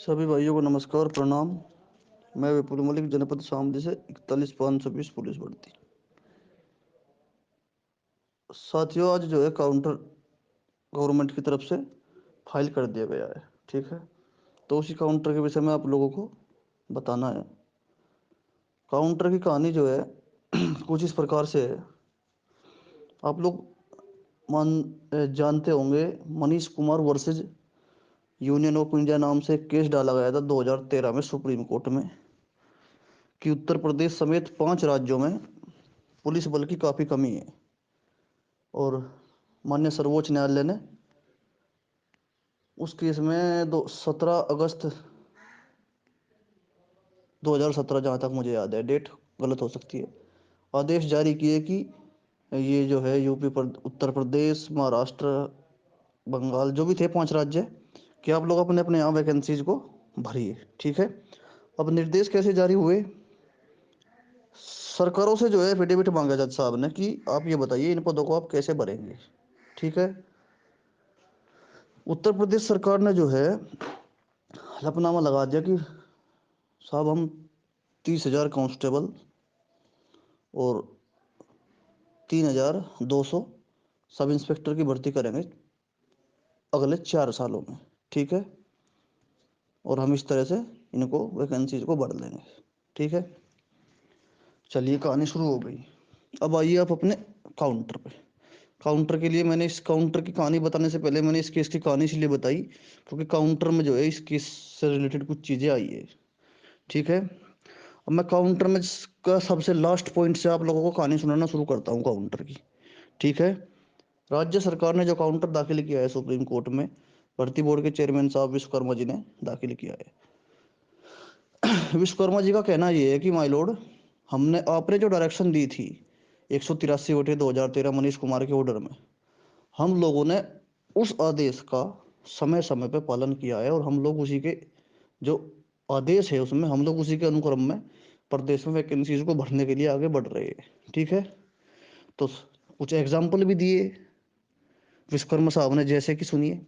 सभी भाइयों को नमस्कार प्रणाम। मैं विपुल मलिक जनपद शामली से 41,520 पुलिस भर्ती। साथियों, आज जो है काउंटर गवर्नमेंट की तरफ से फाइल कर दिया गया है। ठीक है, तो उसी काउंटर के विषय में आप लोगों को बताना है। काउंटर की कहानी जो है कुछ इस प्रकार से है। आप लोग जानते होंगे, Manish Kumar versus union of India नाम से एक केस डाला गया था 2013 में सुप्रीम कोर्ट में कि उत्तर प्रदेश समेत 5 राज्यों में पुलिस बल की काफ़ी कमी है। और माननीय सर्वोच्च न्यायालय ने उस केस में 17 अगस्त 2017, जहाँ तक मुझे याद है, डेट गलत हो सकती है, आदेश जारी किए कि ये जो है यूपी पर उत्तर प्रदेश, महाराष्ट्र, बंगाल, जो भी थे 5 राज्य, कि आप लोग अपने अपने यहाँ वैकेंसीज को भरिए। ठीक है, अब निर्देश कैसे जारी हुए? सरकारों से जो है एफिडेविट मांगा जज साहब ने कि आप ये बताइए इन पदों को आप कैसे भरेंगे। ठीक है, उत्तर प्रदेश सरकार ने जो है हलफनामा लगा दिया कि साहब हम 30,000 कांस्टेबल और 3,200 सब इंस्पेक्टर की भर्ती करेंगे अगले 4 सालों में। ठीक है, और हम इस तरह से इनको वैकेंसीज को बढ़ लेंगे। ठीक है, चलिए कहानी शुरू हो गई। अब आइए आप अपने काउंटर पे। काउंटर के लिए मैंने इस काउंटर की कहानी बताने से पहले मैंने इस केस की कहानी इसलिए बताई क्योंकि काउंटर में जो है इस केस से रिलेटेड कुछ चीज़ें आई है। ठीक है, अब मैं काउंटर में का सबसे लास्ट पॉइंट से आप लोगों को कहानी सुनाना शुरू करता हूँ काउंटर की। ठीक है, राज्य सरकार ने जो काउंटर दाखिल किया है सुप्रीम कोर्ट में, भर्ती बोर्ड के चेयरमैन साहब विश्वकर्मा जी ने दाखिल किया है। विश्वकर्मा जी का कहना यह है कि माय लॉर्ड, हमने आपने जो डायरेक्शन दी थी 183/2013 मनीष कुमार के ऑर्डर में, हम लोगों ने उस आदेश का समय समय पे पालन किया है और हम लोग उसी के जो आदेश है उसमें हम लोग उसी के अनुक्रम में प्रदेश में वैकेंसीज को भरने के लिए आगे बढ़ रहे हैं। ठीक है, तो कुछ एग्जाम्पल भी दिए विश्वकर्मा साहब ने, जैसे कि सुनिए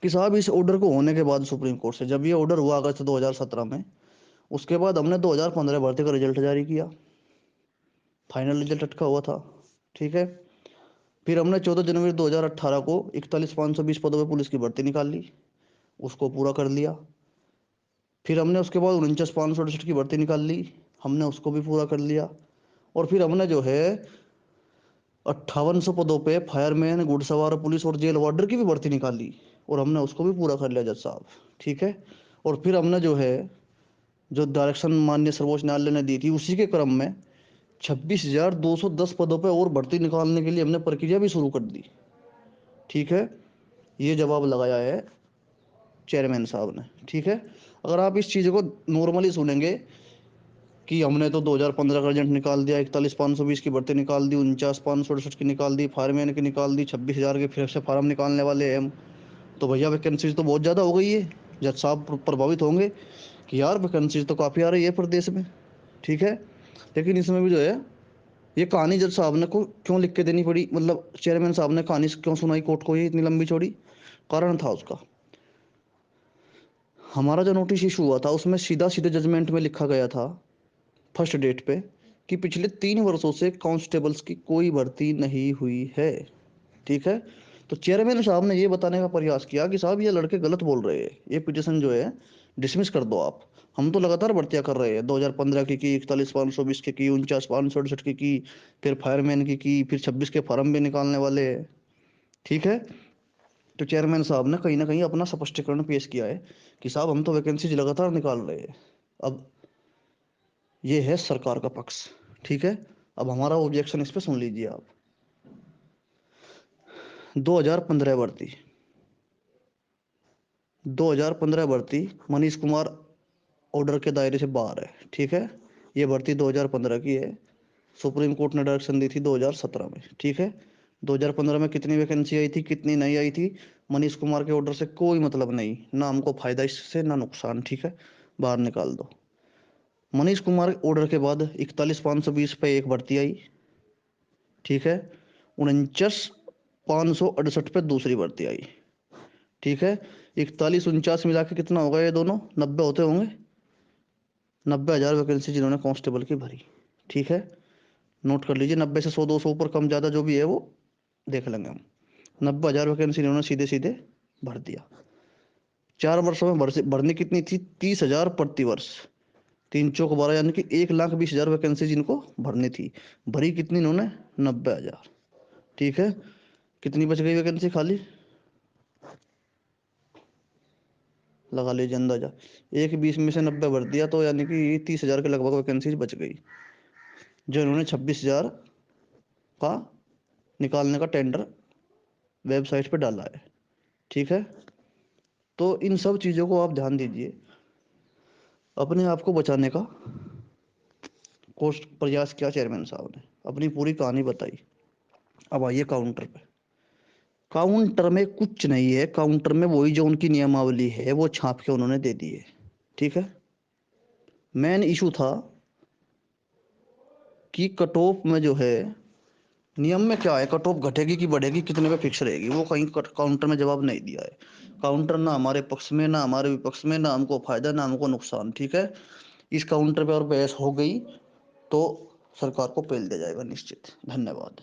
कि साहब इस ऑर्डर को होने के बाद सुप्रीम कोर्ट से जब ये ऑर्डर हुआ अगस्त 2017 में, उसके बाद हमने 2015 भर्ती का रिजल्ट जारी किया, फाइनल रिजल्ट अटका हुआ था। ठीक है, फिर हमने 14 जनवरी 2018 को 41,520 पदों पर पुलिस की भर्ती निकाल ली, उसको पूरा कर लिया। फिर हमने उसके बाद 49,568 की भर्ती निकाल ली, हमने उसको भी पूरा कर लिया। और फिर हमने जो है 5800 पदों पे फायरमैन, घुड़सवार पुलिस और जेल वार्डर की भी भर्ती निकाल ली और हमने उसको भी पूरा कर लिया जज साहब। ठीक है, और फिर हमने जो है जो डायरेक्शन माननीय सर्वोच्च न्यायालय ने दी थी उसी के क्रम में 26,210 पदों पे और भर्ती निकालने के लिए हमने प्रक्रिया भी शुरू कर दी। ठीक है, ये जवाब लगाया है चेयरमैन साहब ने। ठीक है, अगर आप इस चीज़ को नॉर्मली सुनेंगे कि हमने तो 2015 का रिजल्ट निकाल दिया, 41,520 की भर्ती निकाल दी, 49,568 की निकाल दी, फायरमैन की निकाल दी, 26,000 के फिर से फार्म निकालने वाले हैं हम, तो भैया वैकेंसीज तो बहुत ज़्यादा हो गई है। जज साहब प्रभावित होंगे कि यार वैकेंसीज तो काफ़ी आ रही है प्रदेश में। ठीक है, लेकिन इसमें भी जो है ये कहानी जज साहब ने को क्यों लिख के देनी पड़ी, मतलब चेयरमैन साहब ने कहानी क्यों सुनाई कोर्ट को ये इतनी लंबी चौड़ी, कारण था उसका। हमारा जो नोटिस इशू हुआ था उसमें सीधा सीधे जजमेंट में लिखा गया था फर्स्ट डेट पे कि पिछले 3 वर्षों से कांस्टेबल्स की कोई भर्ती नहीं हुई है। ठीक है, तो चेयरमैन साहब ने ये बताने का प्रयास किया कि साहब ये लड़के गलत बोल रहे हैं, ये पिटिशन जो है डिसमिस कर दो आप। हम तो लगातार भर्तियां कर रहे हैं, 2015 की 41,520 की 49,568 की, फिर फायरमैन की, फिर 26 के फार्म भी निकालने वाले हैं। ठीक है, तो चेयरमैन साहब ने कहीं ना कहीं अपना स्पष्टीकरण पेश किया है कि साहब हम तो वैकेंसीज लगातार निकाल रहे हैं। अब ये है सरकार का पक्ष। ठीक है, अब हमारा ऑब्जेक्शन इस पे सुन लीजिए आप। 2015 भर्ती, 2015 भर्ती मनीष कुमार ऑर्डर के दायरे से बाहर है। ठीक है, ये भर्ती 2015 की है, सुप्रीम कोर्ट ने डायरेक्शन दी थी 2017 में। ठीक है, 2015 में कितनी वैकेंसी आई थी, कितनी नहीं आई थी, मनीष कुमार के ऑर्डर से कोई मतलब नहीं, ना हमको फायदा इससे ना नुकसान। ठीक है, बाहर निकाल दो। मनीष कुमार ऑर्डर के बाद 41,520 पे एक भर्ती आई। ठीक है, 49,568 पे दूसरी भर्ती आई। ठीक है, 41 49 मिला के कितना होगा ये दोनों, 90 होते होंगे। 90,000 वैकेंसी जिन्होंने कांस्टेबल की भरी। ठीक है, नोट कर लीजिए, 90 से 100 200 ऊपर कम ज़्यादा जो भी है वो देख लेंगे हम। 90,000 वैकेंसी इन्होंने सीधे सीधे भर दिया। 4 वर्षों में भरनी कितनी थी, 30,000 प्रति वर्ष। 3 चौक 12 यानी कि 1,20,000 वैकेंसी जिनको भरनी थी, भरी कितनी इन्होंने, 90,000। ठीक है, कितनी बच गई वैकेंसी खाली, लगा लीजिए अंदाजा। 1,20 में से 90 भर दिया तो यानी कि 30,000 के लगभग वैकेंसी बच गई, जो इन्होंने 26,000 का निकालने का टेंडर वेबसाइट पे डाला है। ठीक है, तो इन सब चीज़ों को आप ध्यान दीजिए। अपने आप को बचाने का कोशिश प्रयास किया चेयरमैन साहब ने, अपनी पूरी कहानी बताई। अब आइए काउंटर पे। काउंटर में कुछ नहीं है, काउंटर में वही जो उनकी नियमावली है वो छाप के उन्होंने दे दी है। ठीक है, मेन इशू था कि कट ऑफ में जो है, नियम में क्या है, कट ऑफ घटेगी कि बढ़ेगी, कितने पे फिक्स रहेगी, वो कहीं काउंटर में जवाब नहीं दिया है। काउंटर ना हमारे पक्ष में ना हमारे विपक्ष में, ना हमको फायदा ना हमको नुकसान। ठीक है, इस काउंटर पे और बहस हो गई तो सरकार को पेल दिया जाएगा निश्चित। धन्यवाद।